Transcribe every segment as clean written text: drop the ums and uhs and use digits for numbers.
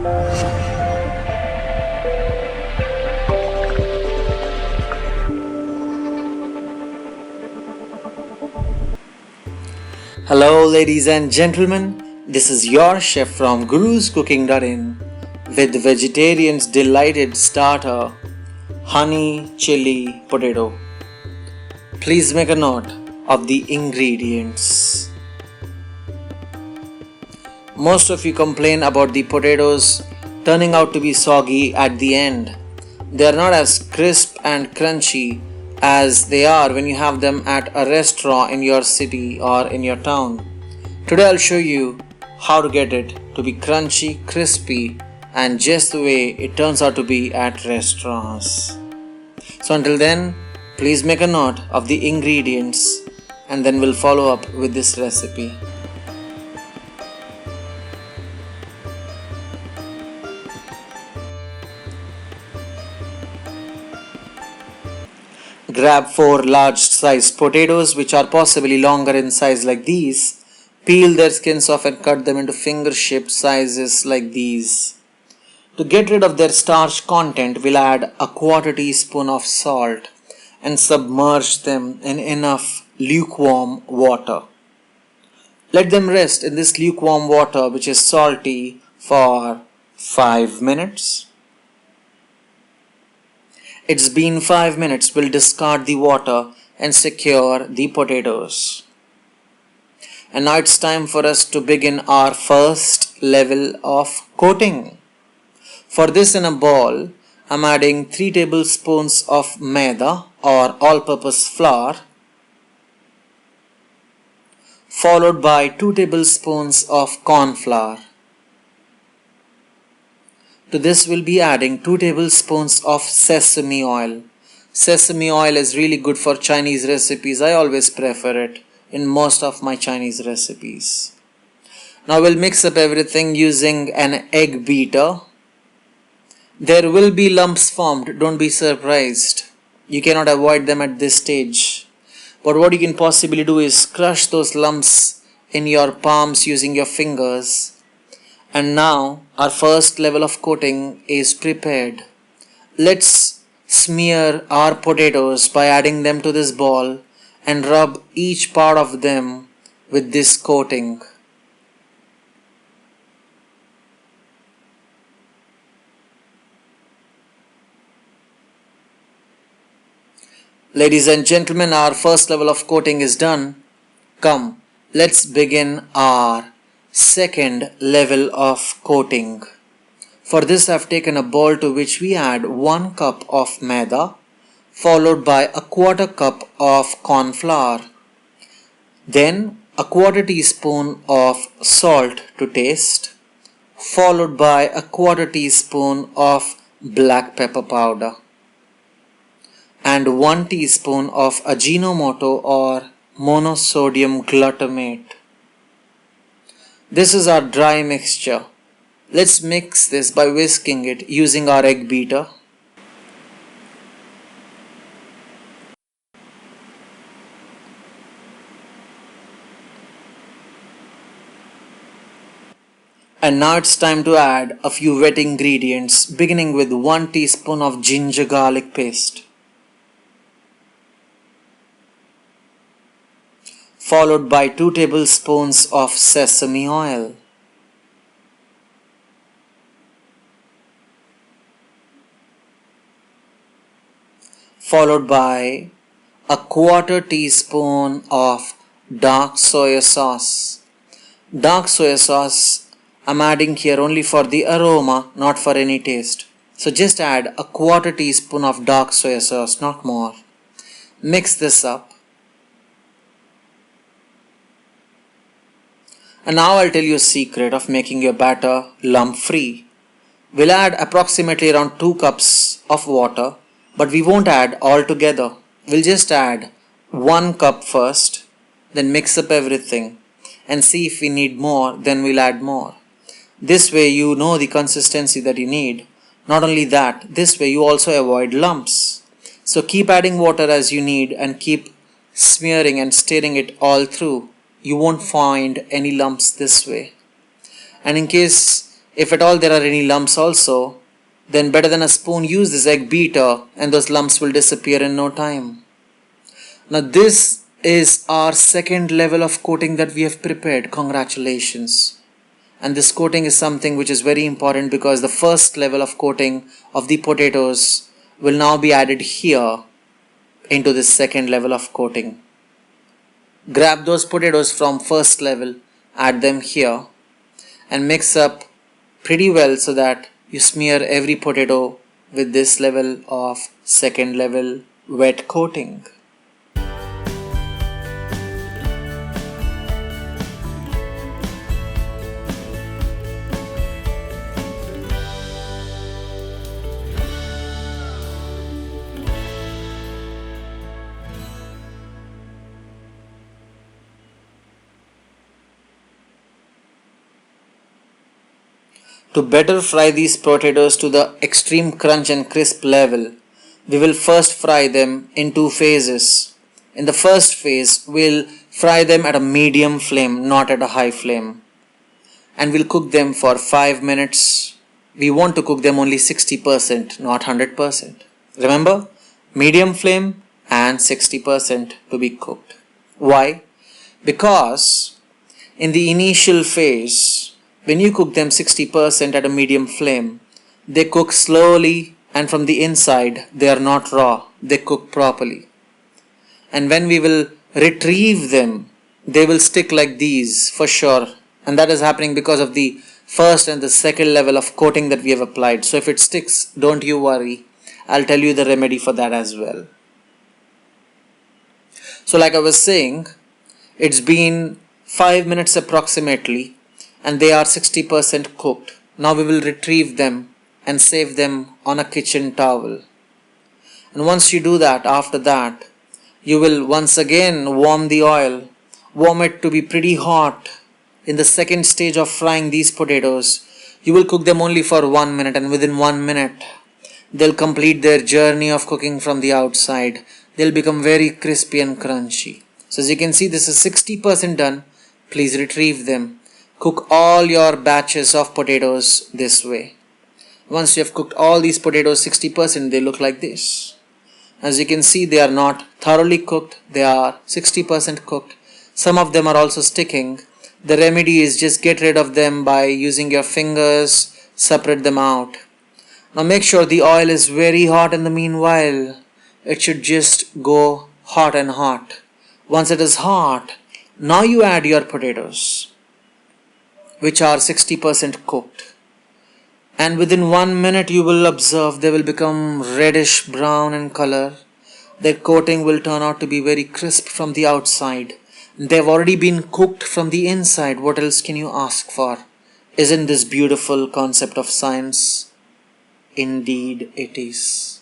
Hello ladies and gentlemen, this is your chef from guruscooking.in with vegetarians' delighted starter, honey chili potato. Please make a note of the ingredients. Most of you complain about the potatoes turning out to be soggy at the end. They are not as crisp and crunchy as they are when you have them at a restaurant in your city or in your town. Today I'll show you how to get it to be crunchy, crispy and just the way it turns out to be at restaurants. So until then, please make a note of the ingredients and then we'll follow up with this recipe. Grab 4 large sized potatoes which are possibly longer in size like these. Peel their skins off and cut them into finger shaped sizes like these. To get rid of their starch content, we'll add a 1/4 teaspoon of salt and submerge them in enough lukewarm water. Let them rest in this lukewarm water which is salty for 5 minutes. It's been 5 minutes. We'll discard the water and secure the potatoes. And now it's time for us to begin our first level of coating. For this, in a bowl, I'm adding 3 tablespoons of Maida or all-purpose flour, followed by 2 tablespoons of corn flour. To this we'll be adding 2 tablespoons of sesame oil. Sesame oil is really good for Chinese recipes. I always prefer it in most of my Chinese recipes. Now we'll mix up everything using an egg beater. There will be lumps formed, don't be surprised. You cannot avoid them at this stage. But what you can possibly do is crush those lumps in your palms using your fingers. And now our first level of coating is prepared. Let's smear our potatoes by adding them to this ball and rub each part of them with this coating. Ladies and gentlemen, our first level of coating is done. Come, let's begin our second level of coating. For this I've taken a bowl to which we add 1 cup of maida followed by a 1/4 cup of corn flour, then a 1/4 teaspoon of salt to taste, followed by a 1/4 teaspoon of black pepper powder and 1 teaspoon of Ajinomoto or monosodium glutamate. This is our dry mixture. Let's mix this by whisking it using our egg beater. And now it's time to add a few wet ingredients, beginning with 1 teaspoon of ginger garlic paste, followed by 2 tablespoons of sesame oil, followed by a 1/4 teaspoon of dark soy sauce. Dark soy sauce I'm adding here only for the aroma, not for any taste. So just add a 1/4 teaspoon of dark soy sauce, not more. Mix this up. And now I'll tell you a secret of making your batter lump free. We'll add approximately around 2 cups of water, but we won't add all together. We'll just add 1 cup first, then mix up everything and see if we need more, then we'll add more. This way you know the consistency that you need. Not only that, this way you also avoid lumps. So keep adding water as you need and keep smearing and stirring it all through. You won't find any lumps this way. And in case If at all there are any lumps also, then better than a spoon, use this egg beater and those lumps will disappear in no time. Now this is our second level of coating that we have prepared. Congratulations. And this coating is something which is very important because the first level of coating of the potatoes will now be added here into this second level of coating. Grab those potatoes from first level, add them here and mix up pretty well so that you smear every potato with this level of second level wet coating. To better fry these potatoes to the extreme crunch and crisp level, we will first fry them in two phases. In the first phase, we'll fry them at a medium flame, not at a high flame. And we'll cook them for 5 minutes. We want to cook them only 60%, not 100%. Remember, medium flame and 60% to be cooked. Why? Because in the initial phase, when you cook them 60% at a medium flame, they cook slowly and from the inside they are not raw, they cook properly. And when we will retrieve them, they will stick like these for sure. And that is happening because of the first and the second level of coating that we have applied. So if it sticks, don't you worry. I'll tell you the remedy for that as well. So like I was saying, it's been 5 minutes approximately and they are 60% cooked. Now we will retrieve them and save them on a kitchen towel. And once you do that, after that, you will once again warm the oil. Warm it to be pretty hot. In the second stage of frying these potatoes, you will cook them only for 1 minute, and within 1 minute, they'll complete their journey of cooking from the outside. They'll become very crispy and crunchy. So as you can see, this is 60% done. Please retrieve them. Cook all your batches of potatoes this way. Once you have cooked all these potatoes 60%, they look like this. As you can see, they are not thoroughly cooked. They are 60% cooked. Some of them are also sticking. The remedy is just get rid of them by using your fingers, separate them out. Now make sure the oil is very hot in the meanwhile. It should just go hot and hot. Once it is hot, now you add your potatoes, which are 60% cooked. And within 1 minute you will observe they will become reddish brown in color. Their coating will turn out to be very crisp from the outside. They've already been cooked from the inside. What else can you ask for? Isn't this beautiful concept of science? Indeed it is.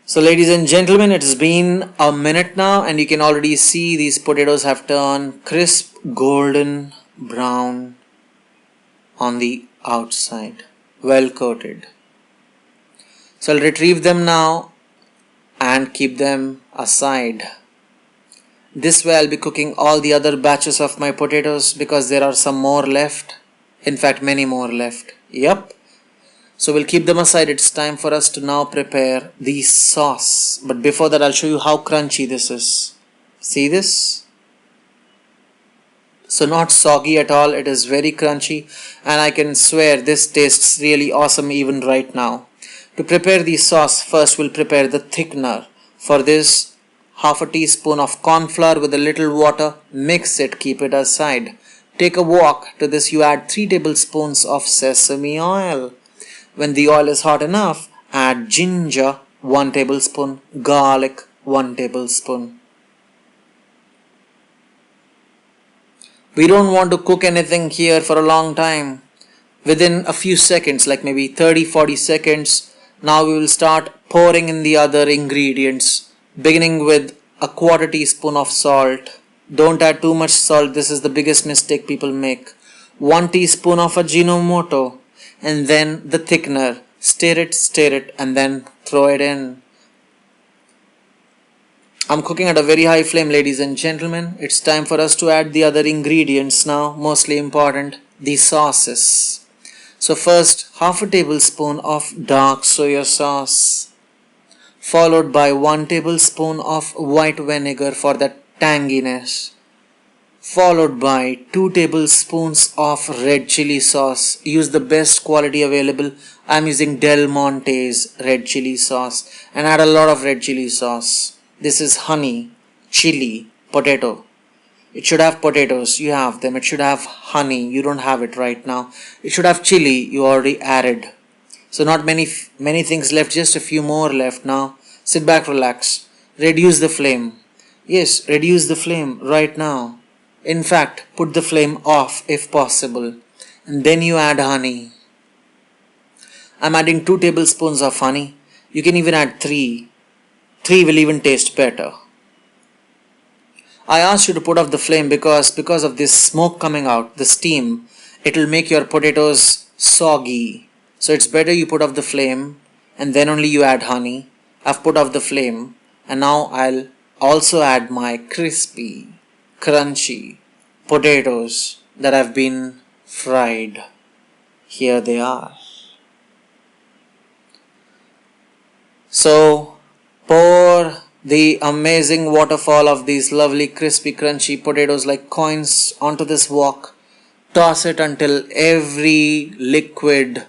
So ladies and gentlemen, it has been a minute now and you can already see these potatoes have turned crisp golden brown on the outside, well coated. So I'll retrieve them now and keep them aside. This way I'll be cooking all the other batches of my potatoes because there are some more left. In fact, many more left. Yep. So we'll keep them aside. It's time for us to now prepare the sauce. But before that, I'll show you how crunchy this is. See this? So not soggy at all. It is very crunchy. And I can swear this tastes really awesome even right now. To prepare the sauce, first we'll prepare the thickener. For this, half a teaspoon of corn flour with a little water. Mix it, keep it aside. Take a wok. To this you add 3 tablespoons of sesame oil. When the oil is hot enough, add ginger 1 tablespoon, garlic 1 tablespoon. We don't want to cook anything here for a long time. Within a few seconds, like maybe 30-40 seconds, now we will start pouring in the other ingredients, beginning with a 1/4 teaspoon of salt. Don't add too much salt. This is the biggest mistake people make. 1 teaspoon of Ajinomoto. And then the thickener. Stir it, and then throw it in. I'm cooking at a very high flame, ladies and gentlemen. It's time for us to add the other ingredients now, mostly important, the sauces. So first, half a tablespoon of dark soy sauce, followed by 1 tablespoon of white vinegar for that tanginess, followed by 2 tablespoons of red chili sauce. Use the best quality available. I'm using Del Monte's red chili sauce and add a lot of red chili sauce. This is honey, chili, potato. It should have potatoes, you have them. It should have honey, you don't have it right now. It should have chili, you already added. So not many things left, just a few more left now. Sit back, relax. Reduce the flame. Yes, reduce the flame right now. In fact, put the flame off if possible. And then you add honey. I'm adding 2 tablespoons of honey. You can even add 3. 3 will even taste better. I asked you to put off the flame because of this smoke coming out, the steam, it will make your potatoes soggy. So it's better you put off the flame and then only you add honey. I've put off the flame and now I'll also add my crispy, crunchy potatoes that have been fried. Here they are. So pour the amazing waterfall of these lovely crispy crunchy potatoes like coins onto this wok. Toss it until every liquid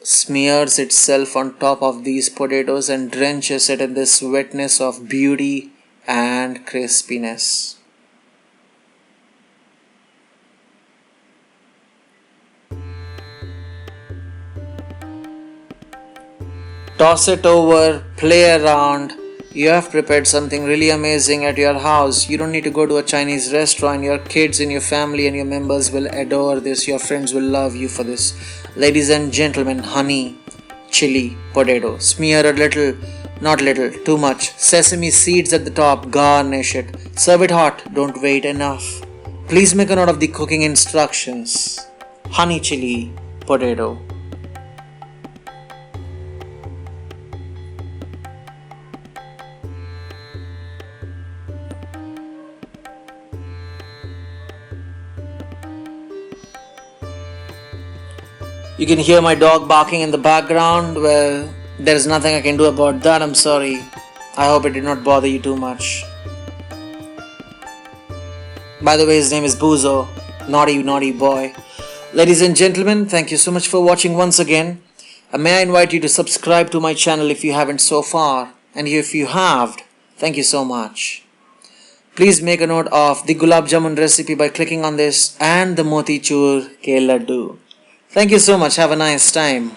smears itself on top of these potatoes and drenches it in this wetness of beauty and crispiness. Toss it over, play around. You have prepared something really amazing at your house. You don't need to go to a Chinese restaurant. Your kids and your family and your members will adore this. Your friends will love you for this. Ladies and gentlemen, honey, chili, potato. Smear a little, not little, too much. Sesame seeds at the top, garnish it. Serve it hot, don't wait enough. Please make a note of the cooking instructions. Honey, chili, potato. You can hear my dog barking in the background. Well, there is nothing I can do about that. I'm sorry. I hope it did not bother you too much. By the way, his name is Buzo. Naughty boy. Ladies and gentlemen, thank you so much for watching once again. May I invite you to subscribe to my channel if you haven't so far. And if you have, thank you so much. Please make a note of the gulab jamun recipe by clicking on this and the motichur ke laddu. Thank you so much. Have a nice time.